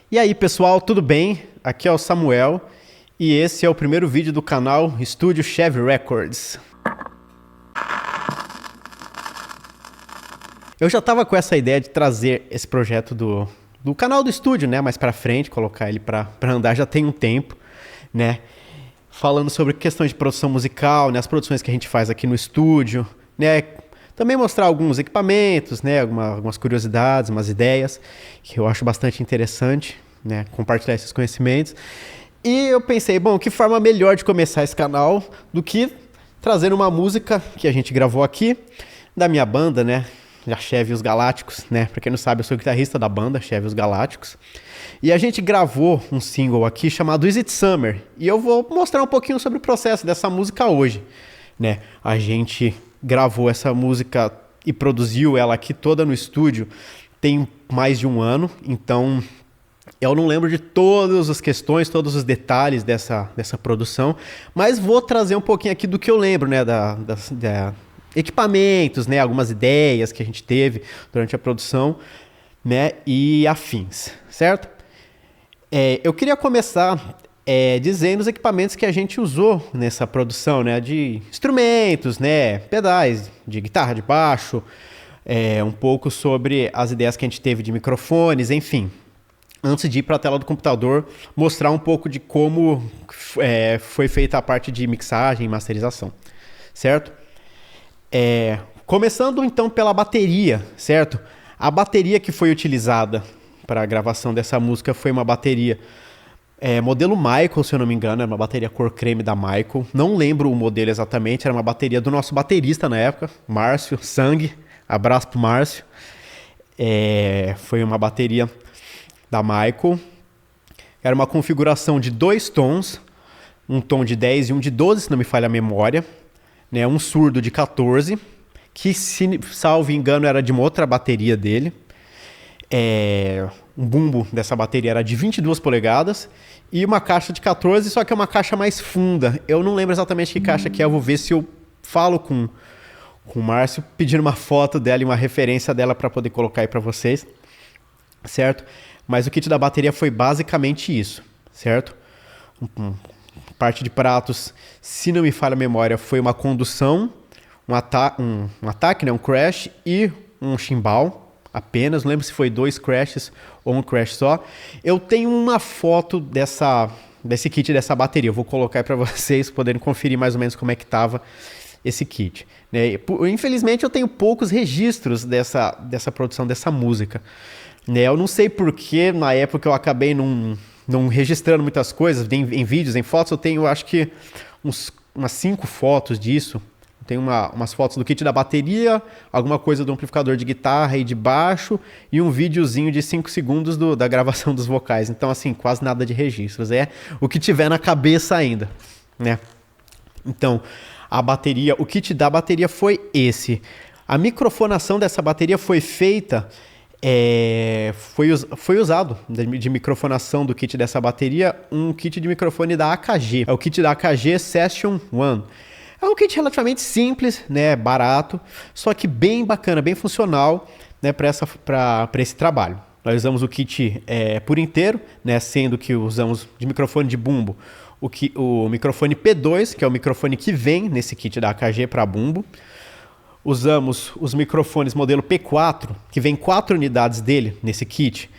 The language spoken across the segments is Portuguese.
E aí pessoal, tudo bem? Aqui é o Samuel e esse é o primeiro vídeo do canal Estúdio Chevy Records. Eu já estava com essa ideia de trazer esse projeto do canal do estúdio, né, mais pra frente, colocar ele pra andar já tem um tempo, né, falando sobre questões de produção musical, né, as produções que a gente faz aqui no estúdio, né, também mostrar alguns equipamentos, né, algumas curiosidades, umas ideias que eu acho bastante interessante, né, compartilhar esses conhecimentos. E eu pensei, bom, que forma melhor de começar esse canal do que trazendo uma música que a gente gravou aqui da minha banda, né, a Chevy Os Galácticos, né? Pra quem não sabe, eu sou guitarrista da banda Chevy Os Galácticos. E a gente gravou um single aqui chamado Is It Summer. E eu vou mostrar um pouquinho sobre o processo dessa música hoje, né? A gente gravou essa música e produziu ela aqui toda no estúdio tem mais de um ano. Então, eu não lembro de todas as questões, todos os detalhes dessa produção. Mas vou trazer um pouquinho aqui do que eu lembro, né? Equipamentos, né, algumas ideias que a gente teve durante a produção, né, e afins, certo? Eu queria começar dizendo os equipamentos que a gente usou nessa produção, né, de instrumentos, né, pedais de guitarra, de baixo, um pouco sobre as ideias que a gente teve de microfones, enfim. Antes de ir para a tela do computador, mostrar um pouco de como foi feita a parte de mixagem e masterização, certo? Começando então pela bateria, certo? A bateria que foi utilizada para a gravação dessa música foi uma bateria modelo Michael, se eu não me engano, era uma bateria cor creme da Michael. Não lembro o modelo exatamente, era uma bateria do nosso baterista na época, Márcio Sangue. Abraço pro Márcio. Foi uma bateria da Michael. Era uma configuração de 2 tons, um tom de 10 e um de 12, se não me falha a memória. Né, um surdo de 14, que, se salvo engano, era de uma outra bateria dele. Um bumbo dessa bateria era de 22 polegadas e uma caixa de 14, só que é uma caixa mais funda. Eu não lembro exatamente que caixa que é, eu vou ver se eu falo com o Márcio, pedindo uma foto dela e uma referência dela para poder colocar aí para vocês, certo? Mas o kit da bateria foi basicamente isso, certo? Parte de pratos, se não me falha a memória, foi uma condução, um ataque, né, um crash e um chimbal apenas. Não lembro se foi 2 crashes ou um crash só. Eu tenho uma foto desse kit, dessa bateria. Eu vou colocar aí para vocês poderem conferir mais ou menos como é que estava esse kit. Né? Infelizmente eu tenho poucos registros dessa produção, dessa música. Né? Eu não sei porque na época eu acabei não registrando muitas coisas, em vídeos, em fotos. Eu tenho, acho que, umas 5 fotos disso. Tem umas fotos do kit da bateria, alguma coisa do amplificador de guitarra e de baixo, e um videozinho de 5 segundos da gravação dos vocais. Então, assim, quase nada de registros. É o que tiver na cabeça ainda, né? Então, a bateria, o kit da bateria foi esse. A microfonação dessa bateria foi feita... Foi usado de microfonação do kit dessa bateria um kit de microfone da AKG. É o kit da AKG Session 1. É um kit relativamente simples, né, barato, só que bem bacana, bem funcional, né, para esse trabalho. Nós usamos o kit por inteiro, né, sendo que usamos de microfone de bumbo o microfone P2, que é o microfone que vem nesse kit da AKG para bumbo. Usamos os microfones modelo P4, que vem 4 unidades dele nesse kit,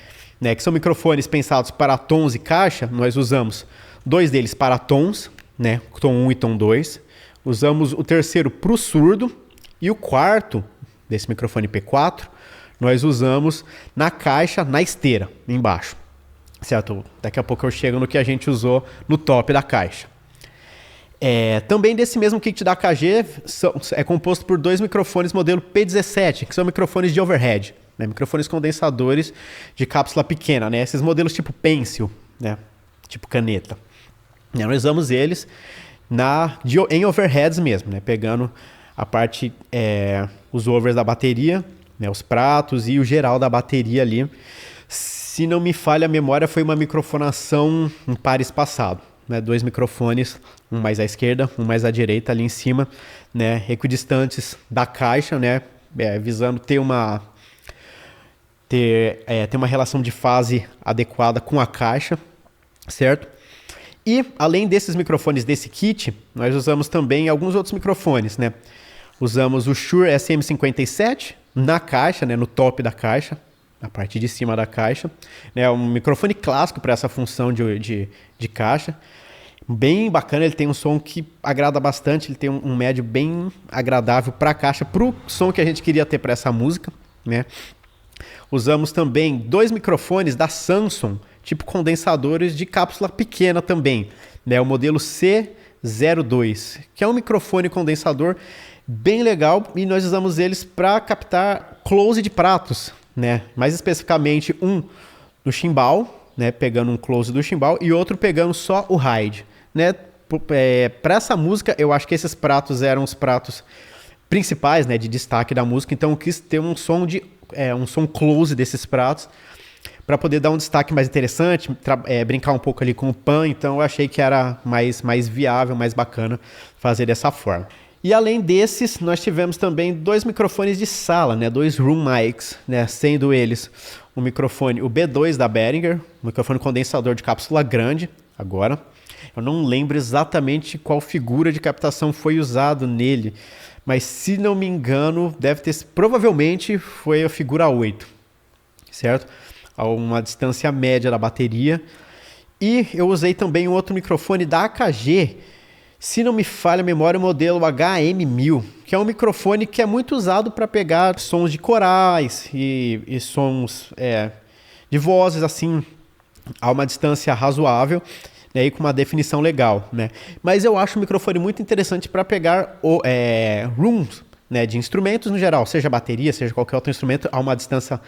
né, que são microfones pensados para tons e caixa. Nós usamos 2 deles para tons, né, tom 1 e tom 2. Usamos o terceiro para o surdo e o quarto desse microfone P4 nós usamos na caixa, na esteira, embaixo. Certo? Daqui a pouco eu chego no que a gente usou no top da caixa. Também desse mesmo kit da AKG é composto por 2 microfones modelo P17, que são microfones de overhead, né? Microfones condensadores de cápsula pequena, né? Esses modelos tipo pencil, né? Tipo caneta. Nós usamos eles em overheads mesmo, né? Pegando a parte, os overs da bateria, né? Os pratos e o geral da bateria ali. Se não me falha a memória, foi uma microfonação em par espaçado. Né, 2 microfones, um mais à esquerda, um mais à direita, ali em cima, né, equidistantes da caixa, né, visando ter ter uma relação de fase adequada com a caixa, certo? E além desses microfones desse kit, nós usamos também alguns outros microfones, né? Usamos o Shure SM57 na caixa, né, no top da caixa, na parte de cima da caixa. É um microfone clássico para essa função de caixa. Bem bacana, ele tem um som que agrada bastante, ele tem um médio bem agradável para a caixa, para o som que a gente queria ter para essa música, né? Usamos também 2 microfones da Samsung, tipo condensadores de cápsula pequena também, né? O modelo C02, que é um microfone condensador bem legal, e nós usamos eles para captar close de pratos, né? Mais especificamente um no chimbal, né? Pegando um close do chimbal, e outro pegando só o ride, né? Para essa música, eu acho que esses pratos eram os pratos principais, né, de destaque da música, então eu quis ter um som close desses pratos para poder dar um destaque mais interessante, brincar um pouco ali com o pan, então eu achei que era mais viável, mais bacana fazer dessa forma. E além desses, nós tivemos também 2 microfones de sala, né, 2 room mics, né, sendo eles o microfone, o B2 da Behringer, um microfone condensador de cápsula grande, agora. Eu não lembro exatamente qual figura de captação foi usado nele, mas se não me engano, provavelmente foi a figura 8, certo? A uma distância média da bateria. E eu usei também um outro microfone da AKG, se não me falha a memória, o modelo HM1000, que é um microfone que é muito usado para pegar sons de corais e sons de vozes assim a uma distância razoável, né, e com uma definição legal, né? Mas eu acho o microfone muito interessante para pegar rooms, né, de instrumentos no geral, seja bateria, seja qualquer outro instrumento, a uma distância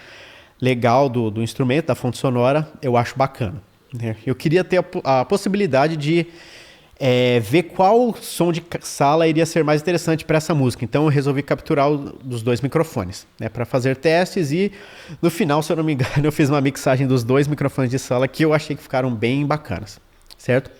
legal do instrumento, da fonte sonora, eu acho bacana, né? Eu queria ter a possibilidade de ver qual som de sala iria ser mais interessante para essa música. Então eu resolvi capturar os 2 microfones, né, para fazer testes, e no final, se eu não me engano, eu fiz uma mixagem dos 2 microfones de sala que eu achei que ficaram bem bacanas, certo?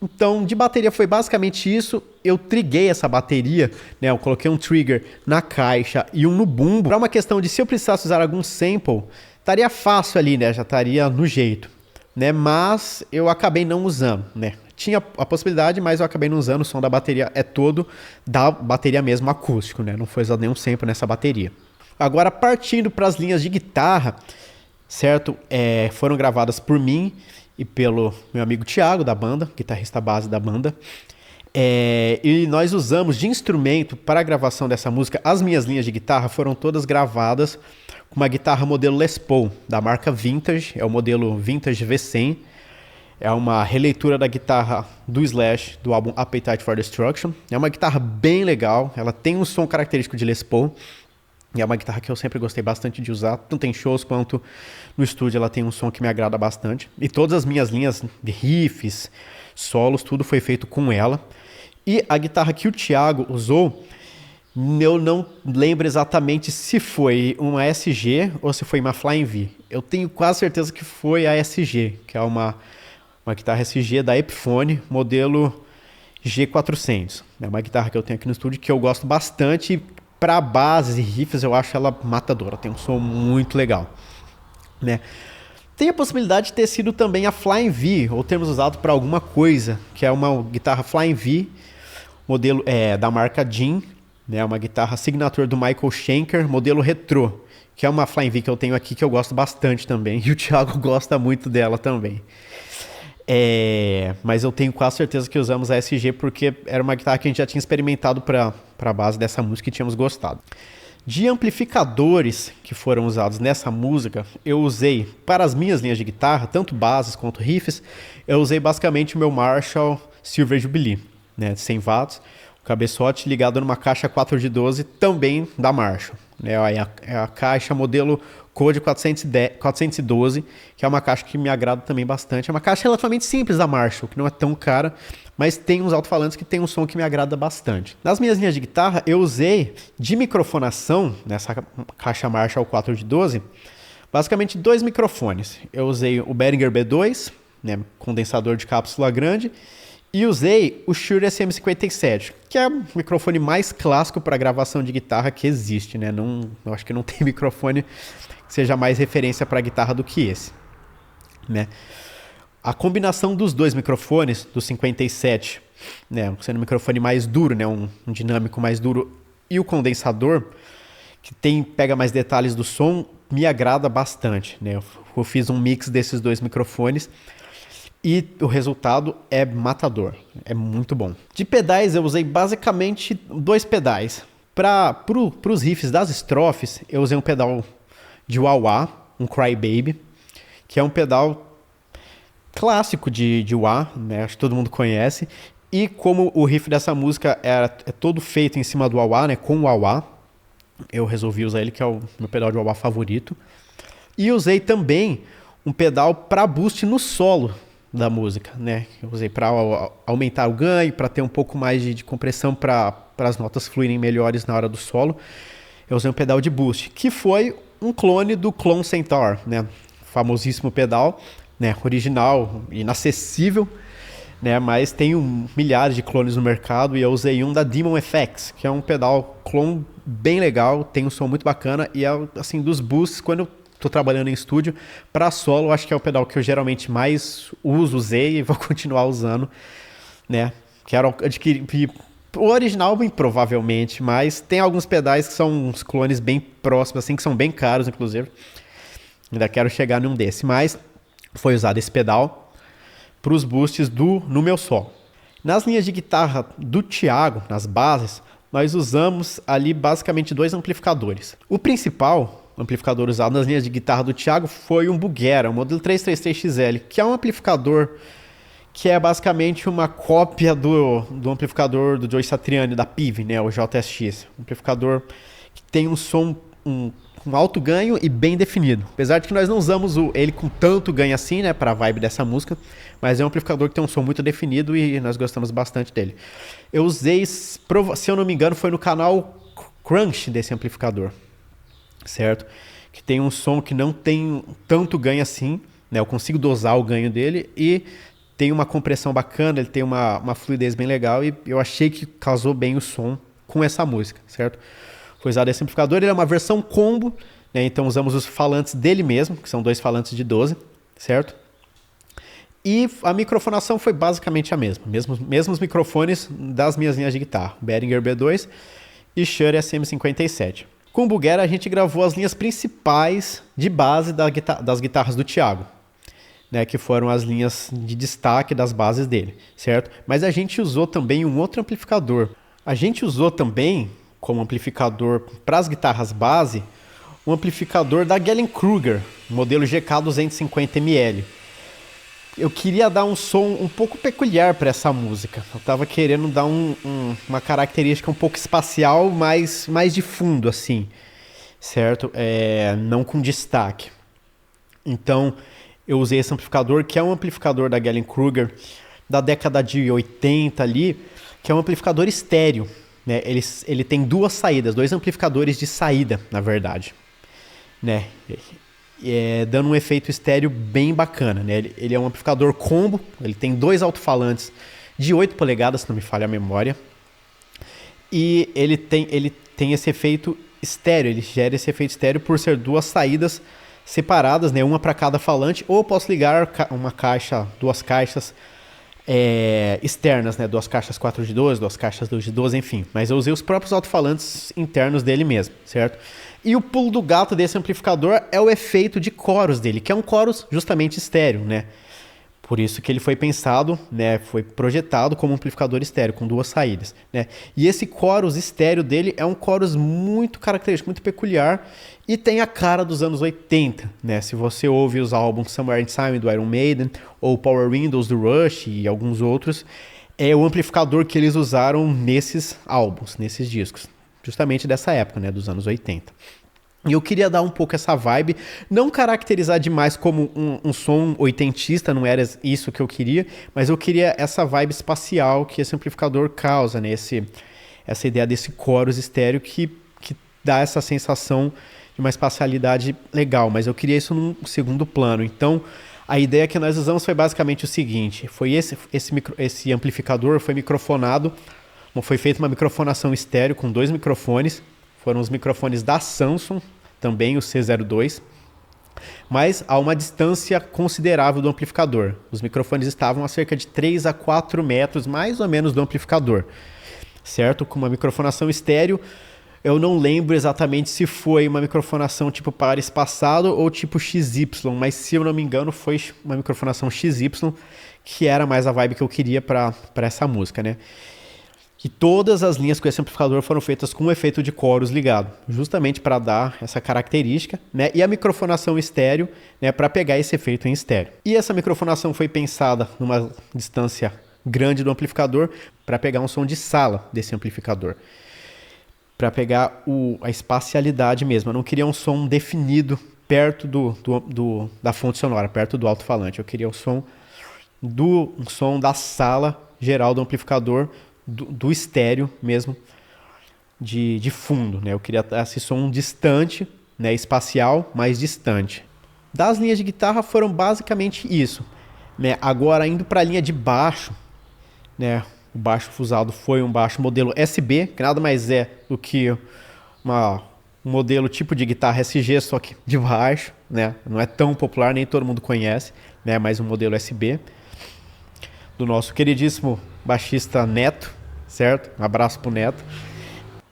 Então, de bateria foi basicamente isso. Eu triguei essa bateria, né, eu coloquei um trigger na caixa e um no bumbo, para uma questão de se eu precisasse usar algum sample, estaria fácil ali, né, já estaria no jeito, né, mas eu acabei não usando, né. Tinha a possibilidade, mas eu acabei não usando. O som da bateria é todo da bateria mesmo, acústico, né? Não foi usado nenhum sample nessa bateria. Agora, partindo para as linhas de guitarra, certo? Foram gravadas por mim e pelo meu amigo Thiago, da banda, guitarrista base da banda. E nós usamos de instrumento para a gravação dessa música. As minhas linhas de guitarra foram todas gravadas com uma guitarra modelo Les Paul, da marca Vintage. É o modelo Vintage V100. É uma releitura da guitarra do Slash, do álbum Appetite for Destruction. É uma guitarra bem legal, ela tem um som característico de Les Paul. E é uma guitarra que eu sempre gostei bastante de usar, tanto em shows quanto no estúdio. Ela tem um som que me agrada bastante. E todas as minhas linhas de riffs, solos, tudo foi feito com ela. E a guitarra que o Thiago usou, eu não lembro exatamente se foi uma SG ou se foi uma Flying V. Eu tenho quase certeza que foi a SG, que é uma guitarra SG da Epiphone, modelo G400. É uma guitarra que eu tenho aqui no estúdio que eu gosto bastante. Para bases e riffs eu acho ela matadora, tem um som muito legal, né? Tem a possibilidade de ter sido também a Flying V, ou termos usado para alguma coisa, que é uma guitarra Flying V, modelo da marca Jean, né? Uma guitarra signature do Michael Schenker, modelo retrô, que é uma Flying V que eu tenho aqui que eu gosto bastante também, e o Thiago gosta muito dela também. Mas eu tenho quase certeza que usamos a SG porque era uma guitarra que a gente já tinha experimentado para a base dessa música e tínhamos gostado. De amplificadores que foram usados nessa música, eu usei para as minhas linhas de guitarra, tanto bases quanto riffs, eu usei basicamente o meu Marshall Silver Jubilee, né, de 100 watts, o cabeçote ligado numa caixa 4 de 12 também da Marshall. É a caixa modelo Code 412, que é uma caixa que me agrada também bastante. É uma caixa relativamente simples da Marshall, que não é tão cara, mas tem uns alto-falantes que tem um som que me agrada bastante. Nas minhas linhas de guitarra, eu usei de microfonação, nessa caixa Marshall 4 de 12, basicamente 2 microfones. Eu usei o Behringer B2, né, condensador de cápsula grande, E usei o Shure SM57, que é o microfone mais clássico para gravação de guitarra que existe, né? Eu acho que não tem microfone que seja mais referência para guitarra do que esse, né? A combinação dos dois microfones, do 57, né, sendo um microfone mais duro, né, um dinâmico mais duro, e o condensador, que pega mais detalhes do som, me agrada bastante, né? Eu fiz um mix desses dois microfones e o resultado é matador, é muito bom. De pedais eu usei basicamente 2 pedais. Para os riffs das estrofes, eu usei um pedal de wah-wah, um Crybaby, que é um pedal clássico de wah, né? Acho que todo mundo conhece. E como o riff dessa música é todo feito em cima do wah-wah, né? Com wah-wah, eu resolvi usar ele, que é o meu pedal de wah-wah favorito. E usei também um pedal para boost no solo da música, né? Eu usei para aumentar o ganho, para ter um pouco mais de compressão, para as notas fluírem melhores na hora do solo. Eu usei um pedal de boost, que foi um clone do Klon Centaur, né? Famosíssimo pedal, né? Original, inacessível, né? Mas tem milhares de clones no mercado e eu usei um da Demon FX, que é um pedal clone bem legal, tem um som muito bacana e é assim dos boosts quando eu tô trabalhando em estúdio. Para solo, acho que é o pedal que eu geralmente mais usei e vou continuar usando, né? Quero adquirir o original, bem provavelmente, mas tem alguns pedais que são uns clones bem próximos, assim, que são bem caros, inclusive. Ainda quero chegar num desse, mas foi usado esse pedal para os boosts no meu solo. Nas linhas de guitarra do Thiago, nas bases, nós usamos ali basicamente 2 amplificadores. O principal amplificador usado nas linhas de guitarra do Thiago foi um Bugera, o modelo 333XL, que é um amplificador que é basicamente uma cópia do amplificador do Joe Satriani, da PIV, né, o JSX. Um amplificador que tem um som, um alto ganho e bem definido. Apesar de que nós não usamos ele com tanto ganho assim, né, para a vibe dessa música, mas é um amplificador que tem um som muito definido e nós gostamos bastante dele. Eu usei, se eu não me engano, foi no canal Crunch desse amplificador, certo? Que tem um som que não tem tanto ganho assim, né? Eu consigo dosar o ganho dele e tem uma compressão bacana, ele tem uma fluidez bem legal e eu achei que casou bem o som com essa música, certo? Foi usado esse amplificador, ele é uma versão combo, né? Então usamos os falantes dele mesmo, que são 2 falantes de 12, certo? E a microfonação foi basicamente a mesma, mesmos microfones das minhas linhas de guitarra, Behringer B2 e Shure SM57. Com o Bugera a gente gravou as linhas principais de base das guitarras do Thiago, né, que foram as linhas de destaque das bases dele, certo? Mas a gente usou também um outro amplificador. A gente usou também, como amplificador para as guitarras base, um amplificador da Gallien-Kruger, modelo GK250ml. Eu queria dar um som um pouco peculiar para essa música. Eu estava querendo dar uma característica um pouco espacial, mais de fundo, assim, certo? Não com destaque. Então, eu usei esse amplificador, que é um amplificador da Gallien-Kruger da década de 80 ali, que é um amplificador estéreo, né? Ele tem 2 saídas, 2 amplificadores de saída, na verdade, né? Dando um efeito estéreo bem bacana, né? Ele é um amplificador combo, ele tem 2 alto-falantes de 8 polegadas, se não me falha a memória, e ele tem esse efeito estéreo, ele gera esse efeito estéreo por ser 2 saídas separadas, né? Uma para cada falante, ou eu posso ligar 2 caixas externas, né? 2 caixas 4 de 12, 2 caixas 2 de 12, enfim. Mas eu usei os próprios alto-falantes internos dele mesmo, certo? E o pulo do gato desse amplificador é o efeito de coros dele, que é um chorus justamente estéreo, né? Por isso que ele foi pensado, né? Foi projetado como um amplificador estéreo, com 2 saídas, né? E esse chorus estéreo dele é um chorus muito característico, muito peculiar e tem a cara dos anos 80, né? Se você ouve os álbuns Somewhere in Time do Iron Maiden ou Power Windows do Rush e alguns outros, é o amplificador que eles usaram nesses álbuns, nesses discos, justamente dessa época, né? Dos anos 80. E eu queria dar um pouco essa vibe, não caracterizar demais como um som oitentista, não era isso que eu queria, mas eu queria essa vibe espacial que esse amplificador causa, né? Essa ideia desse chorus estéreo que dá essa sensação de uma espacialidade legal, mas eu queria isso num segundo plano. Então, A ideia que nós usamos foi basicamente o seguinte, foi esse amplificador foi microfonado, foi feita uma microfonação estéreo com 2 microfones, foram os microfones da Samsung, também o C02, mas a uma distância considerável do amplificador. Os microfones estavam a cerca de 3 a 4 metros, mais ou menos, do amplificador, certo? Com uma microfonação estéreo, eu não lembro exatamente se foi uma microfonação tipo par espaçado ou tipo XY, mas se eu não me engano foi uma microfonação XY, que era mais a vibe que eu queria para essa música, né? E todas as linhas com esse amplificador foram feitas com o efeito de coros ligado, justamente para dar essa característica, né? E a microfonação estéreo, né, para pegar esse efeito em estéreo. E essa microfonação foi pensada numa distância grande do amplificador para pegar um som de sala desse amplificador, para pegar a espacialidade mesmo. Eu não queria um som definido perto da fonte sonora, perto do alto-falante. Eu queria um som da sala geral do amplificador, do estéreo mesmo, de fundo, né? Eu queria esse som distante, né? Espacial, mas distante. Das linhas de guitarra foram basicamente isso, né? Agora, indo para a linha de baixo, né? O baixo usado foi um baixo modelo SB, que nada mais é do que um modelo tipo de guitarra SG, só que de baixo, né? Não é tão popular, nem todo mundo conhece, né? Mas um modelo SB do nosso queridíssimo baixista Neto, certo? Um abraço pro Neto.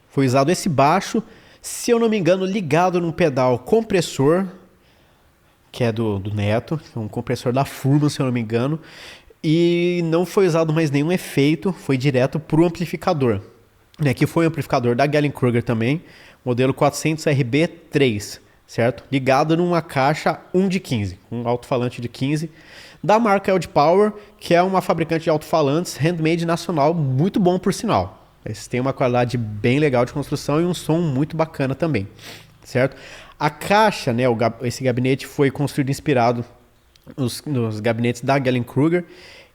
Foi usado esse baixo, se eu não me engano, ligado num pedal compressor, que é do Neto, um compressor da Furman, se eu não me engano. E não foi usado mais nenhum efeito, foi direto para o amplificador, né, que foi um amplificador da Gallien-Krueger também, modelo 400RB3, certo? Ligado numa caixa 1 de 15, um alto-falante de 15, da marca LD Power, que é uma fabricante de alto-falantes handmade nacional, muito bom por sinal. Eles têm uma qualidade bem legal de construção e um som muito bacana também, certo? A caixa, né, esse gabinete foi construído inspirado nos gabinetes da Gallien-Krueger,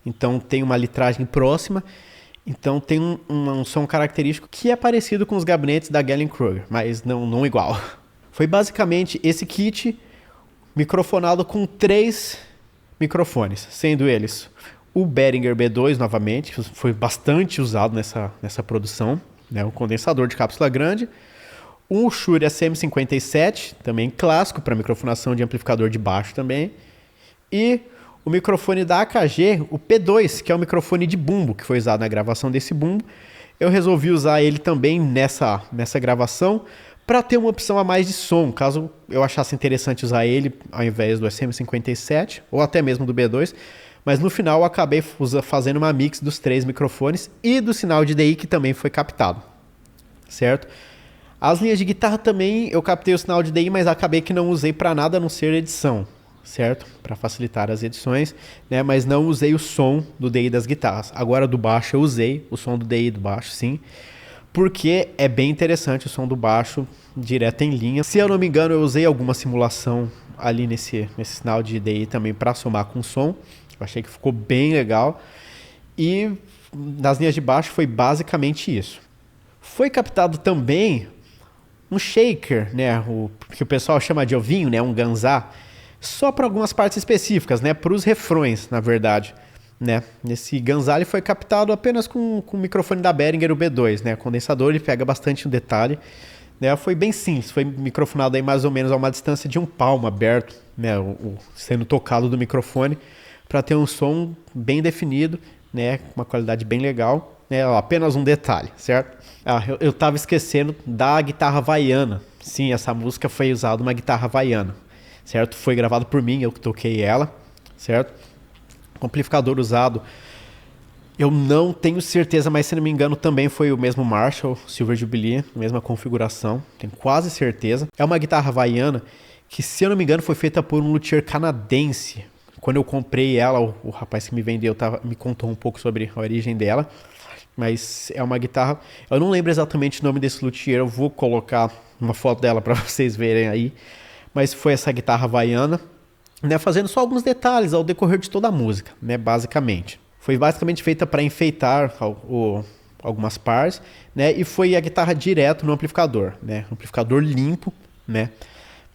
então tem uma litragem próxima, então tem um som característico que é parecido com os gabinetes da Gallien-Krueger, mas não igual. Foi basicamente esse kit microfonado com 3 microfones, sendo eles o Behringer B2 novamente, que foi bastante usado nessa produção, né, um condensador de cápsula grande, um Shure SM57, também clássico para microfonação de amplificador de baixo também, e o microfone da AKG, o P2, que é o microfone de bumbo, que foi usado na gravação desse bumbo. Eu resolvi usar ele também nessa gravação para ter uma opção a mais de som, caso eu achasse interessante usar ele ao invés do SM57 ou até mesmo do B2. Mas no final eu acabei fazendo uma mix dos 3 microfones e do sinal de DI que também foi captado, certo? As linhas de guitarra também eu captei o sinal de DI, mas acabei que não usei para nada a não ser edição, certo? Para facilitar as edições, né? Mas não usei o som do DI das guitarras. Agora do baixo eu usei o som do DI do baixo, sim, porque é bem interessante o som do baixo direto em linha. Se eu não me engano, eu usei alguma simulação ali nesse sinal de DI também para somar com o som. Eu achei que ficou bem legal. E nas linhas de baixo foi basicamente isso. Foi captado também um shaker, né? O que o pessoal chama de ovinho, né? Um ganzá. Só para algumas partes específicas, né? Para os refrões, na verdade, né? Esse ganzá ele foi captado apenas com o microfone da Behringer, o B2, né? O condensador ele pega bastante o detalhe, né? Foi bem simples, foi microfonado aí mais ou menos a uma distância de um palmo aberto, né? Sendo tocado do microfone para ter um som bem definido, né? Uma qualidade bem legal, né? Apenas um detalhe, certo? Eu tava esquecendo da guitarra havaiana. Sim, essa música foi usada uma guitarra havaiana, certo? Foi gravado por mim, eu que toquei ela, certo? O amplificador usado, eu não tenho certeza, mas se não me engano também foi o mesmo Marshall Silver Jubilee, mesma configuração, tenho quase certeza. É uma guitarra havaiana que, se eu não me engano, foi feita por um luthier canadense. Quando eu comprei ela, o rapaz que me vendeu me contou um pouco sobre a origem dela, mas é uma guitarra, eu não lembro exatamente o nome desse luthier, eu vou colocar uma foto dela para vocês verem aí, mas foi essa guitarra havaiana, né, fazendo só alguns detalhes ao decorrer de toda a música, né, basicamente. Foi basicamente feita para enfeitar algumas partes, né, e foi a guitarra direto no amplificador, né, amplificador limpo, né,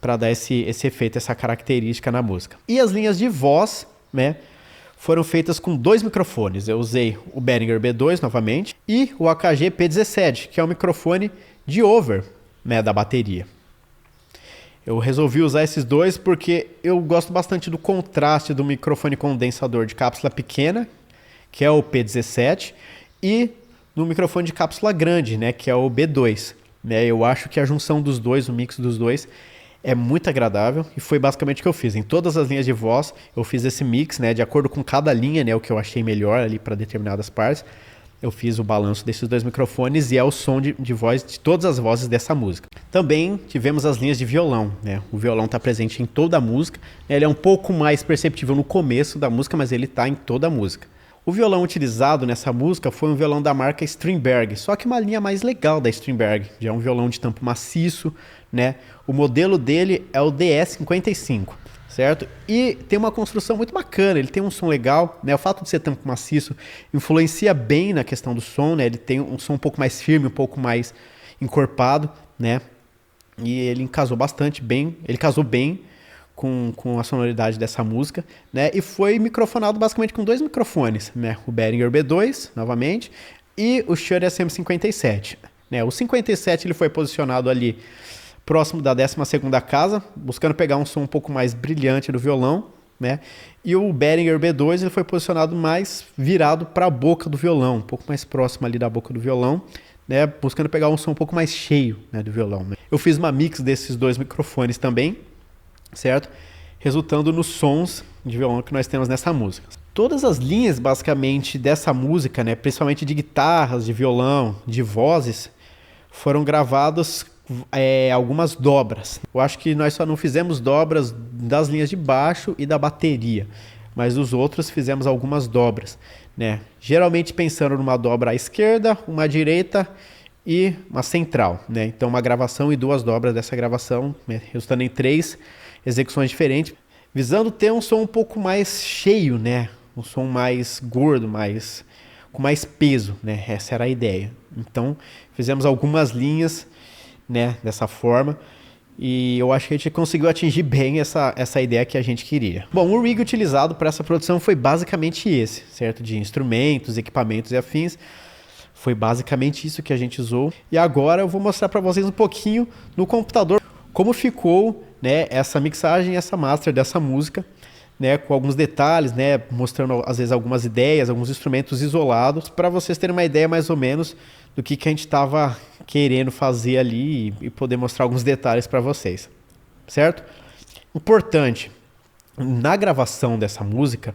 para dar esse efeito, essa característica na música. E as linhas de voz, né, foram feitas com 2 microfones. Eu usei o Behringer B2 novamente e o AKG P17, que é o microfone de over, né, da bateria. Eu resolvi usar esses dois porque eu gosto bastante do contraste do microfone condensador de cápsula pequena, que é o P17, e no microfone de cápsula grande, né, que é o B2. Né, eu acho que a junção dos dois, o mix dos dois, é muito agradável e foi basicamente o que eu fiz. Em todas as linhas de voz, eu fiz esse mix, né, de acordo com cada linha, né, o que eu achei melhor ali para determinadas partes. Eu fiz o balanço desses 2 microfones e é o som de voz de todas as vozes dessa música. Também tivemos as linhas de violão, né? O violão está presente em toda a música. Ele é um pouco mais perceptível no começo da música, mas ele está em toda a música. O violão utilizado nessa música foi um violão da marca Strindberg, só que uma linha mais legal da Strindberg. Já é um violão de tampo maciço, né? O modelo dele é o DS55. Certo? E tem uma construção muito bacana, ele tem um som legal, né? O fato de ser tampo maciço influencia bem na questão do som, né? Ele tem um som um pouco mais firme, um pouco mais encorpado, né? E ele casou bastante bem, ele casou bem com a sonoridade dessa música, né? E foi microfonado basicamente com 2 microfones, né? O Behringer B2, novamente, e o Shure SM57, né? O 57 ele foi posicionado ali próximo da 12ª casa, buscando pegar um som um pouco mais brilhante do violão, né? E o Behringer B2 ele foi posicionado mais virado para a boca do violão, um pouco mais próximo ali da boca do violão, né? Buscando pegar um som um pouco mais cheio, né, do violão. Né? Eu fiz uma mix desses 2 microfones também, certo? Resultando nos sons de violão que nós temos nessa música. Todas as linhas, basicamente, dessa música, né, principalmente de guitarras, de violão, de vozes, foram gravadas algumas dobras. Eu acho que nós só não fizemos dobras das linhas de baixo e da bateria, mas dos outros fizemos algumas dobras, né? Geralmente pensando numa dobra à esquerda, uma à direita e uma central, né? Então uma gravação e 2 dobras dessa gravação, né? Resultando em 3 execuções diferentes, visando ter um som um pouco mais cheio, né? Um som mais gordo, com mais peso, né? Essa era a ideia. Então fizemos algumas linhas, né, dessa forma, e eu acho que a gente conseguiu atingir bem essa ideia que a gente queria. Bom, o rig utilizado para essa produção foi basicamente esse, certo? De instrumentos, equipamentos e afins. Foi basicamente isso que a gente usou. E agora eu vou mostrar para vocês um pouquinho no computador como ficou, né, essa mixagem, essa master dessa música, né, com alguns detalhes, né, mostrando às vezes algumas ideias, alguns instrumentos isolados, para vocês terem uma ideia mais ou menos do que a gente estava querendo fazer ali e poder mostrar alguns detalhes para vocês, certo? Importante, na gravação dessa música,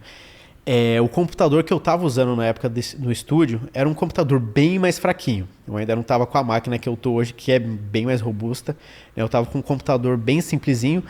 o computador que eu estava usando na época no estúdio era um computador bem mais fraquinho. Eu ainda não estava com a máquina que eu estou hoje, que é bem mais robusta, né? Eu estava com um computador bem simplesinho.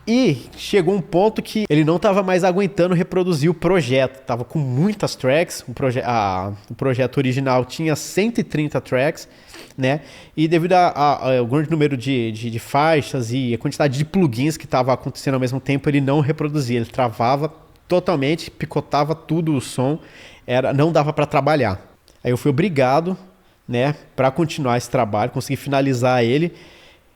E chegou um ponto que ele não estava mais aguentando reproduzir o projeto. Estava com muitas tracks. O projeto original tinha 130 tracks, né? E devido ao grande número de faixas e a quantidade de plugins que estava acontecendo ao mesmo tempo, ele não reproduzia. Ele travava totalmente, picotava tudo o som. Não dava para trabalhar. Aí eu fui obrigado, né, para continuar esse trabalho, conseguir finalizar ele,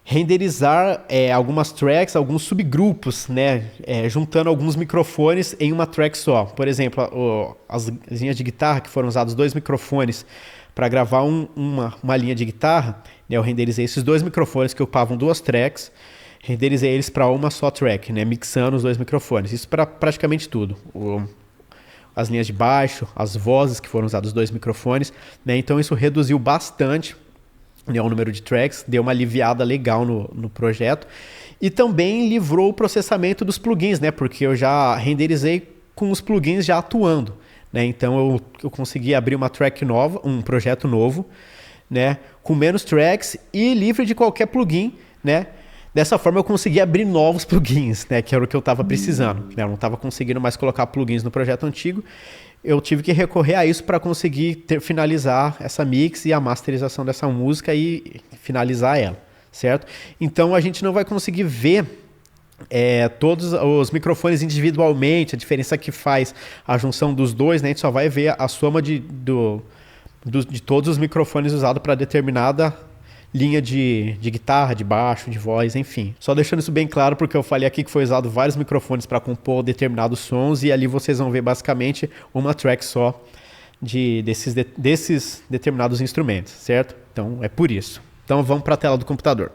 renderizar algumas tracks, alguns subgrupos, né, juntando alguns microfones em uma track só. Por exemplo, as linhas de guitarra, que foram usados 2 microfones para gravar uma linha de guitarra, né, eu renderizei esses 2 microfones que ocupavam 2 tracks, renderizei eles para uma só track, né, mixando os 2 microfones. Isso para praticamente tudo. As linhas de baixo, as vozes que foram usados 2 microfones, né, então isso reduziu bastante, né, o número de tracks, deu uma aliviada legal no projeto e também livrou o processamento dos plugins, né, porque eu já renderizei com os plugins já atuando, né, então eu consegui abrir uma track nova, um projeto novo, né, com menos tracks e livre de qualquer plugin, né. Dessa forma eu consegui abrir novos plugins, né, que era o que eu estava precisando, né, eu não estava conseguindo mais colocar plugins no projeto antigo. Eu tive que recorrer a isso para conseguir finalizar essa mix e a masterização dessa música e finalizar ela, certo? Então a gente não vai conseguir ver todos os microfones individualmente, a diferença que faz a junção dos dois, né? A gente só vai ver a soma de todos os microfones usados para determinada linha de guitarra, de baixo, de voz, enfim. Só deixando isso bem claro porque eu falei aqui que foi usado vários microfones para compor determinados sons e ali vocês vão ver basicamente uma track só desses determinados instrumentos, certo? Então é por isso. Então vamos para a tela do computador.